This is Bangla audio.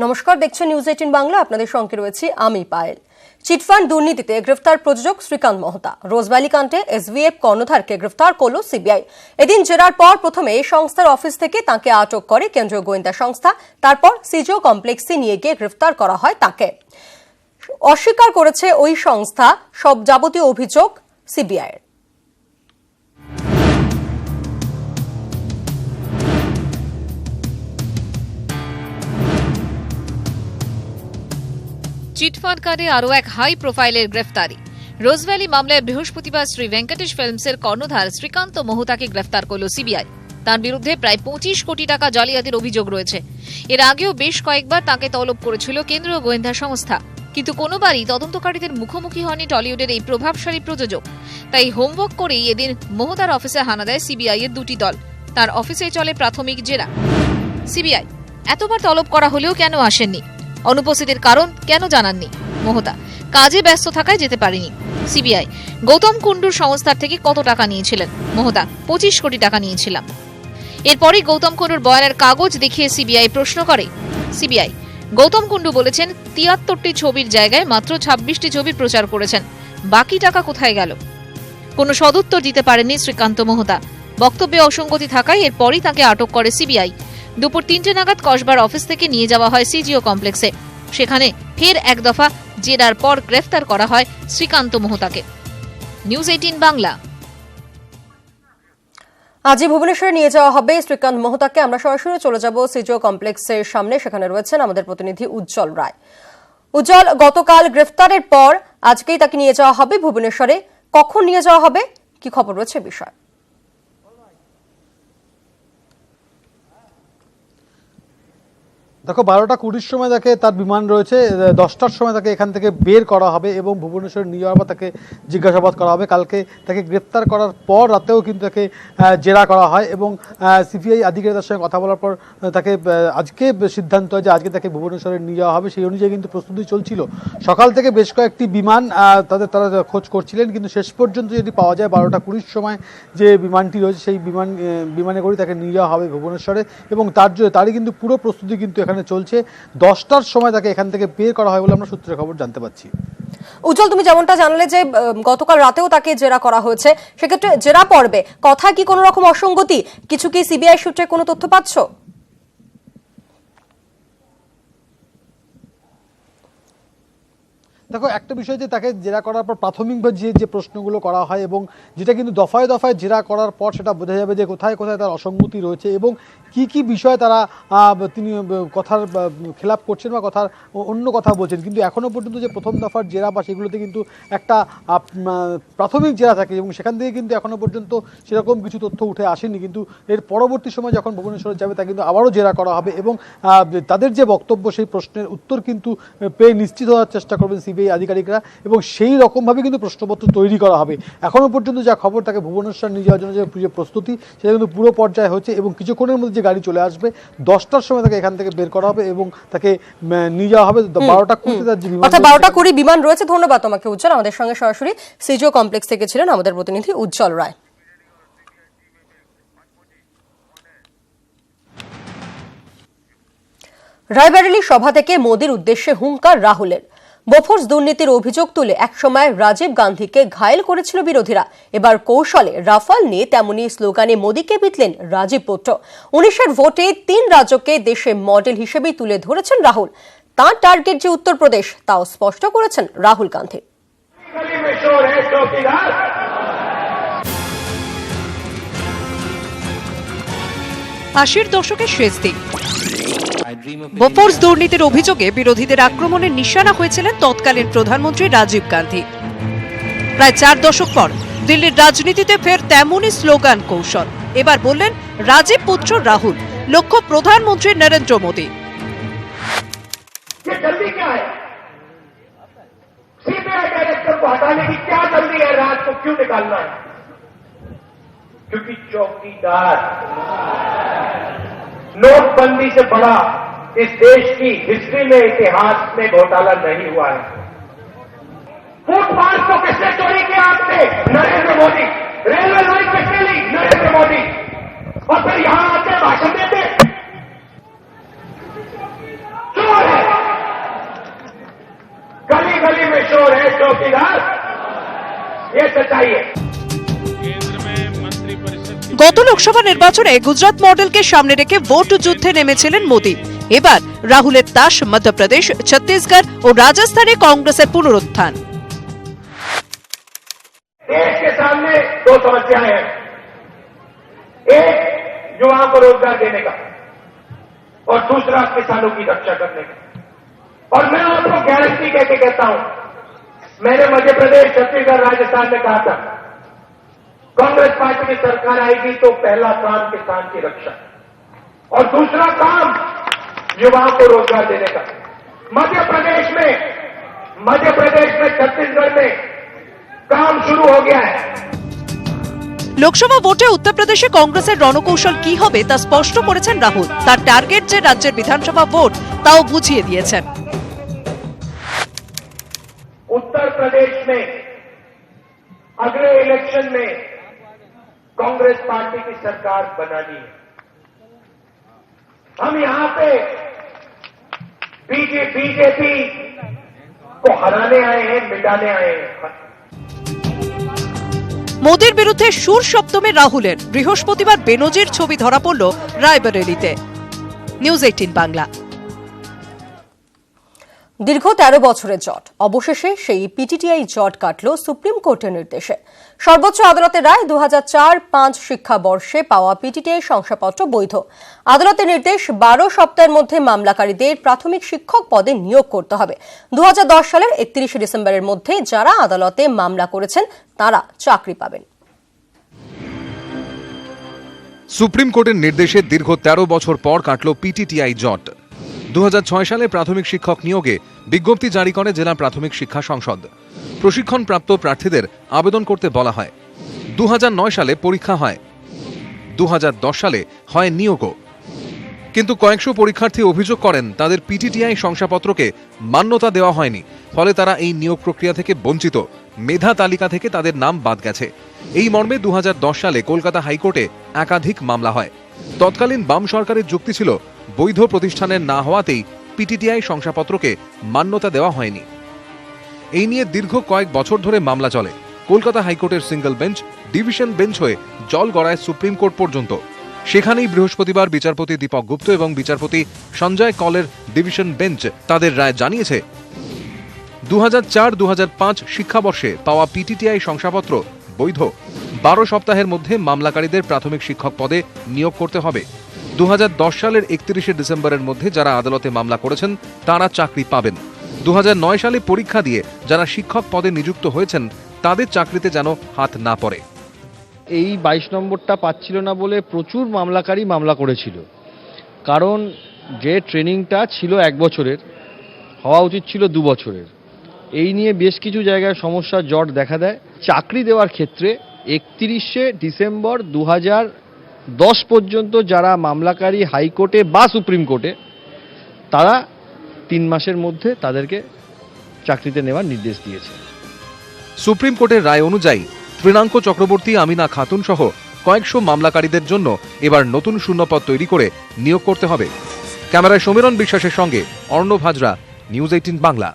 নমস্কার, দেখছেন নিউজ 18 বাংলা। আপনাদের সঙ্গে রয়েছে আমি পায়েল। চিটফান্ড দুর্নীতিতে গ্রেফতার প্রযোজক শ্রীকান্ত মহতা। রোজভ্যালি কাণ্ডে এসভিএফ কর্ণধারকে গ্রেফতার করল সিবিআই। এদিন জেরার পর প্রথমে এই সংস্থার অফিস থেকে তাকে আটক করে কেন্দ্রীয় গোয়েন্দা সংস্থা। তারপর সিজিও কমপ্লেক্সে নিয়ে গিয়ে গ্রেফতার করা হয় তাকে। অস্বীকার করেছে ওই সংস্থা সব যাবতীয় অভিযোগ সিবিআইয়ের। চিটফান্ড কাণ্ডে আরও এক হাই প্রোফাইলের গ্রেফতারি। রোজভ্যালি মামলায় বৃহস্পতিবার শ্রী ভেঙ্কটেশ ফিল্মসের কর্ণধার শ্রীকান্ত মহতাকে গ্রেফতার করল সিবিআই। তার বিরুদ্ধে প্রায় 25 কোটি টাকা জালিয়াতির অভিযোগ রয়েছে। এর আগেও বেশ কয়েকবার তাকে তলব করেছিল কেন্দ্রীয় গোয়েন্দা সংস্থা, কিন্তু কোনোবারই তদন্তকারীদের মুখোমুখি হয়নি টলিউডের এই প্রভাবশালী প্রযোজক। তাই হোমওয়ার্ক করেই এদিন মহতার অফিসে হানা দেয় সিবিআই এর দুটি দল। তার অফিসে চলে প্রাথমিক জেরা। সিবিআই এতবার তলব করা হলেও কেন আসেননি? অনুপস্থিতির কারণ কেন জানাননি মহতা? কাজে ব্যস্ত থাকায় যেতে পারেনি। সিবিআই গৌতম কুণ্ডুর সংস্থার থেকে কত টাকা নিয়েছিলেন মহতা? 25 কোটি টাকা নিয়েছিলাম। এরপরই গৌতম কুণ্ডুর বয়ানের কাগজ দেখিয়ে সিবিআই প্রশ্ন করে। সিবিআই গৌতম কুণ্ডু বলেছেন 73টি ছবির জায়গায় মাত্র 26টি ছবির প্রচার করেছেন। বাকি টাকা কোথায় গেল? কোনো সদুত্তর দিতে পারেননি শ্রীকান্ত মহতা। বক্তব্যে অসঙ্গতি থাকায় এরপরই তাকে আটক করে সিবিআই। দুপুর 3টে নাগাদ কসবার অফিস থেকে নিয়ে যাওয়া হয় সিজিও কমপ্লেক্সে। সেখানে ফের এক দফা জেরার পর গ্রেফতার করা হয় শ্রীকান্ত মহতাকে। নিউজ 18 বাংলা। আজই ভুবনেশ্বরে নিয়ে যাওয়া হবে শ্রীকান্ত মহতাকে। আমরা সরাসরি চলে যাব সিজিও কমপ্লেক্সের সামনে। সেখানে রয়েছেন আমাদের প্রতিনিধি উজ্জ্বল রায়। উজ্জ্বল, গতকাল গ্রেফতারের পর আজকেই তাকে নিয়ে যাওয়া হবে ভুবনেশ্বরে। কখন নিয়ে যাওয়া হবে, কি খবর রয়েছে বিষয়? দেখো, 12টা 20 সময় তাকে তার বিমান রয়েছে, 10টার সময় তাকে এখান থেকে বের করা হবে এবং ভুবনেশ্বরে নিয়ে যাওয়ার পর তাকে জিজ্ঞাসাবাদ করা হবে। কালকে তাকে গ্রেপ্তার করার পর রাতেও কিন্তু তাকে জেরা করা হয় এবং সিবিআই আধিকারিকদের সঙ্গে কথা বলার পর তাকে আজকে সিদ্ধান্ত হয় যে আজকে তাকে ভুবনেশ্বরে নিয়ে যাওয়া হবে। সেই অনুযায়ী কিন্তু প্রস্তুতি চলছিল। সকাল থেকে বেশ কয়েকটি বিমান তারা খোঁজ করছিলেন, কিন্তু শেষ পর্যন্ত যদি পাওয়া যায় 12টা 20 সময় যে বিমানটি রয়েছে সেই বিমানে করে তাকে নিয়ে যাওয়া হবে ভুবনেশ্বরে এবং তারই কিন্তু পুরো প্রস্তুতি কিন্তু চলছে। 10টার সময় তাকে এখান থেকে বের করা হয় বলে আমরা সূত্রে খবর জানতে পারছি। উজ্জ্বল, তুমি যেমনটা জানলে যে গতকাল রাতেও তাকে জেরা করা হয়েছে, সেক্ষেত্রে জেরা পর্বে কথা কি কোনো রকম অসঙ্গতি, কিছু কি সিবিআই সূত্রে কোনো তথ্য পাচ্ছ? দেখো, একটা বিষয় যে তাকে জেরা করার পর প্রাথমিকভাবে যে প্রশ্নগুলো করা হয় এবং যেটা কিন্তু দফায় দফায় জেরা করার পর সেটা বোঝা যাবে যে কোথায় কোথায় তার অসঙ্গতি রয়েছে এবং কি কি বিষয়ে তিনি কথার খেলাপ করছেন বা কথার অন্য কথা বলছেন। কিন্তু এখনো পর্যন্ত যে প্রথম দফার জেরা বা সেগুলোতে কিন্তু একটা প্রাথমিক জেরা থাকে এবং সেখান থেকে কিন্তু এখনো পর্যন্ত সেরকম কিছু তথ্য উঠে আসেনি। কিন্তু এর পরবর্তী সময় যখন ভুবনেশ্বরে যাবে তা কিন্তু আবারও জেরা করা হবে এবং তাদের যে বক্তব্য সেই প্রশ্নের উত্তর কিন্তু পেয়ে নিশ্চিত হওয়ার চেষ্টা করবেন সিবিআই আধিকারিকরা এবং সেই রকমভাবে কিন্তু প্রশ্নপত্র তৈরি করা হবে। এখনো পর্যন্ত যা খবর, তাকে ভুবনেশ্বর নিয়ে যাওয়ার জন্য যে প্রস্তুতি সেটা কিন্তু পুরো পর্যায়ে হচ্ছে এবং কিছুক্ষণের মধ্যে গাড়ি চলে আসবে। 10টার সময় তাকে এখান থেকে বের করা হবে এবং তাকে নিয়ে যাওয়া হবে 12টা 20 বিমান রয়েছে। ধন্যবাদ তোমাকে উজ্জ্বল। আমাদের সঙ্গে সরাসরি সিজিও কমপ্লেক্স থেকে ছিলেন আমাদের প্রতিনিধি উজ্জ্বল রায়। রায়বেরেলি সভা থেকে মোদির উদ্দেশ্যে হুঙ্কার রাহুলের। বোফোর্স দুর্নীতির অভিযোগ তুলে একসময় রাজীব গান্ধীকে ঘায়েল করেছিল বিরোধীরা। এবার কৌশলে রাফাল নিয়ে তেমনি স্লোগানে মোদীকে বিতলেন রাজীব পুত্র। 19-এর ভোটে 3 রাজ্যকে দেশে মডেল হিসেবে তুলে ধরেছেন রাহুল। তাঁর টার্গেট যে উত্তরপ্রদেশ, তাও স্পষ্ট করেছেন রাহুল গান্ধী। 80-এর দশকের শেষ দিক। বোফোর্স দুর্নীতির অভিযোগে বিরোধীদের আক্রমণের নিশানা হয়েছিলেন তৎকালীন প্রধানমন্ত্রী রাজীব গান্ধী। প্রায় 4 দশক পর দিল্লির রাজনীতিতে ফের তেমনই স্লোগান কৌশল। এবার বললেন রাজীব পুত্র রাহুল, লক্ষ্য প্রধানমন্ত্রী নরেন্দ্র মোদী। नोटबंदी से बड़ा इस देश की हिस्ट्री में, इतिहास में घोटाला नहीं हुआ है। फुटपाथ को किसने चोरी किया आपसे? नरेंद्र मोदी। रेलवे लाइन किसने ली? नरेंद्र मोदी। और फिर यहां आते भाषण देते चोर है। है चौकीदार, ये सच्चाई है। গত লোকসভা নির্বাচনে গুজরাট মডেলকে সামনে রেখে ভোট যুদ্ধে নেমেছিলেন মোদী। এবার রাহুলের তাস মধ্যপ্রদেশ, ছত্তিশগড় ও রাজস্থানে কংগ্রেসের পুনরুত্থান। देश के सामने दो समस्याएं हैं। एक, युवाओं को रोजगार देने का, और दूसरा, किसानों की रक्षा करने का। और मैं आपको गारंटी कहके कहता हूं, मैंने मध्य प्रदेश, छत्तीसगढ़, राजस्थान में कहा था, कांग्रेस पार्टी की सरकार आएगी तो पहला काम किसान की रक्षा और दूसरा काम युवाओं को रोजगार देने का। मध्य प्रदेश में, छत्तीसगढ़ में काम शुरू हो गया है। লোকসভা ভোটে উত্তরপ্রদেশে কংগ্রেসের রণকৌশল কি হবে তা স্পষ্ট করেছেন রাহুল। তার টার্গেট যে রাজ্যের বিধানসভা ভোট তাও বুঝিয়ে দিয়েছেন। उत्तर प्रदेश में अगले इलेक्शन में कांग्रेस पार्टी की सरकार बनानी है। हम यहां पे बीजेपी को हराने आए हैं, मिटाने आए हैं। মোদীর বিরুদ্ধে সুর সপ্তমে রাহুলের। বৃহস্পতিবার বেনজির ছবি ধরা পড়ল রায়বরেলিতে। নিউজ 18 বাংলা। দীর্ঘ 13 বছরের জট, অবশেষে সেই পিটিটিআই জট কাটল সুপ্রিম কোর্টের নির্দেশে। সর্বোচ্চ আদালতের রায় 2004-05 শিক্ষাবর্ষে পাওয়া পিটিটিআই শংসাপত্র বৈধ। আদালতের নির্দেশ 12 সপ্তাহের মধ্যে মামলাকারীদের প্রাথমিক শিক্ষক পদে নিয়োগ করতে হবে। 2010 সালের 31 ডিসেম্বরের মধ্যে যারা আদালতে মামলা করেছেন তারা চাকরি পাবেন। সুপ্রিম কোর্টের নির্দেশে দীর্ঘ 13 বছর পর কাটল পিটিটিআই জট। 2006 সালে প্রাথমিক শিক্ষক নিয়োগে বিজ্ঞপ্তি জারি করে জেলা প্রাথমিক শিক্ষা সংসদ। প্রশিক্ষণপ্রাপ্ত প্রার্থীদের আবেদন করতে বলা হয়। 2009 সালে পরীক্ষা হয়, 2010 সালে হয় নিয়োগও। কিন্তু কয়েকশো পরীক্ষার্থী অভিযোগ করেন তাদের পিটিটিআই শংসাপত্রকে মান্যতা দেওয়া হয়নি, ফলে তারা এই নিয়োগ প্রক্রিয়া থেকে বঞ্চিত। মেধা তালিকা থেকে তাদের নাম বাদ গেছে। এই মর্মে 2010 সালে কলকাতা হাইকোর্টে একাধিক মামলা হয়। তৎকালীন বাম সরকারের যুক্তি ছিল বৈধ প্রতিষ্ঠানের না হওয়াতেই পিটিটিআই শংসাপত্রকে মান্যতা দেওয়া হয়নি। এই নিয়ে দীর্ঘ কয়েক বছর ধরে মামলা চলে। কলকাতা হাইকোর্টের সিঙ্গল বেঞ্চ ডিভিশন বেঞ্চ হয়ে জল গড়ায় সুপ্রিম কোর্ট পর্যন্ত। সেখানেই বৃহস্পতিবার বিচারপতি দীপক গুপ্ত এবং বিচারপতি সঞ্জয় কলের ডিভিশন বেঞ্চ তাদের রায় জানিয়েছে 2004-2005 শিক্ষাবর্ষে পাওয়া পিটিটিআই শংসাপত্র বৈধ। 12 সপ্তাহের মধ্যে মামলাকারীদের প্রাথমিক শিক্ষক পদে নিয়োগ করতে হবে। 2010 সালের 31 ডিসেম্বরের মধ্যে যারা আদালতে মামলা করেছেন তারা চাকরি পাবেন। 2009 সালে পরীক্ষা দিয়ে যারা শিক্ষক পদে নিযুক্ত হয়েছেন তাদের চাকরিতে যেন হাত না পড়ে। এই 22 নম্বরটা পাচ্ছিল না বলে প্রচুর মামলাকারী মামলা করেছিল। কারণ যে ট্রেনিংটা ছিল 1 বছরের, হওয়া উচিত ছিল 2 বছরের। এই নিয়ে বেশ কিছু জায়গায় সমস্যার জট দেখা দেয়। চাকরি দেওয়ার ক্ষেত্রে 31 ডিসেম্বর 2010 পর্যন্ত যারা মামলাকারী হাইকোর্টে বা সুপ্রিম কোর্টে, তারা 3 মাসের মধ্যে তাদেরকে চাকরিতে নেওয়ার নির্দেশ দিয়েছে। সুপ্রিম কোর্টের রায় অনুযায়ী তৃণাঙ্ক চক্রবর্তী, আমিনা খাতুন সহ কয়েকশো মামলাকারীদের জন্য এবার নতুন শূন্যপদ তৈরি করে নিয়োগ করতে হবে। ক্যামেরায় সমীরণ বিশ্বাসের সঙ্গে অর্ণব হাজরা, নিউজ 18 বাংলা।